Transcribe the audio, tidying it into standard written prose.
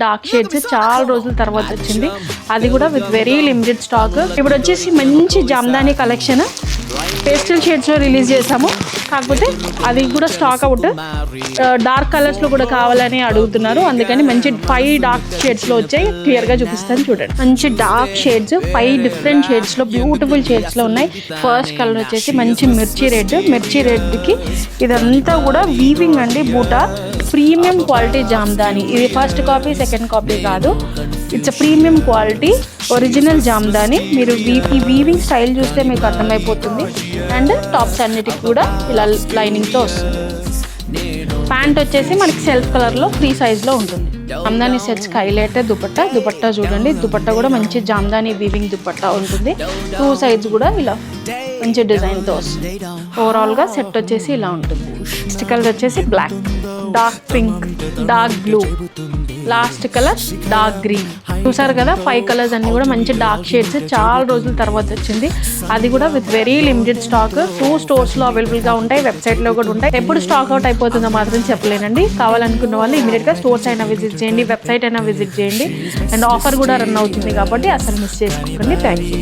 Dark shades చాలా రోజుల తర్వాత వచ్చింది, అది కూడా విత్ వెరీ లిమిటెడ్ స్టాక్. ఇప్పుడు వచ్చేసి మంచి జామ్దాని కలెక్షన్ పేస్టల్ షేడ్స్ లో రిలీజ్ చేసాము, కాకపోతే అది కూడా స్టాక్ అవుట్. డార్క్ కలర్స్ లో కూడా కావాలని అడుగుతున్నారు, అందుకని మంచి 5 డార్క్ షేడ్స్ లో వచ్చాయి. క్లియర్ గా చూపిస్తాను చూడండి. మంచి డార్క్ షేడ్స్ 5 డిఫరెంట్ షేడ్స్ లో బ్యూటిఫుల్ షేడ్స్ లో ఉన్నాయి. ఫస్ట్ కలర్ వచ్చేసి మంచి మిర్చి రెడ్ కి ఇదంతా కూడా వీవింగ్ అండి, బూటా ప్రీమియం క్వాలిటీ జామ్దాని. ఇది ఫస్ట్ కాపీ సెకండ్ కాపీ కాదు, it's a premium quality original Jamdani. మీరు ఈ వీవింగ్ స్టైల్ చూస్తే మీకు అర్థమైపోతుంది. అండ్ టాప్స్ అన్నిటికి కూడా ఇలా లైనింగ్తో వస్తుంది. ప్యాంట్ వచ్చేసి మనకి సెల్ఫ్ కలర్లో ఫ్రీ సైజ్లో ఉంటుంది. జామ్దాని సెట్స్ హైలైట్ దుపట్టా చూడండి. దుపట్టా కూడా మంచి జామ్దాని వీవింగ్ దుపట్టా ఉంటుంది. 2 సైడ్స్ కూడా ఇలా మంచి డిజైన్తో వస్తుంది. ఓవరాల్గా సెట్ వచ్చేసి ఇలా ఉంటుంది. నెక్స్ట్ కలర్ వచ్చేసి black, dark pink, dark blue, last colour dark green. చూసారు కదా 5 కలర్స్ అన్ని కూడా మంచి డార్క్ షేడ్స్. చాలా రోజుల తర్వాత వచ్చింది, అది కూడా విత్ వెరీ లిమిటెడ్ స్టాక్. 2 స్టోర్స్లో అవైలబుల్గా ఉంటాయి, వెబ్సైట్లో కూడా ఉంటాయి. ఎప్పుడు స్టాక్ అవుట్ అయిపోతుందో మాత్రం చెప్పలేనండి. కావాలనుకున్న వాళ్ళు ఇమీడియట్గా స్టోర్స్ అయినా విజిట్ చేయండి, వెబ్సైట్ అయినా విజిట్ చేయండి. అండ్ ఆఫర్ కూడా రన్ అవుతుంది కాబట్టి అసలు మిస్ చేసుకోకండి. Thank you.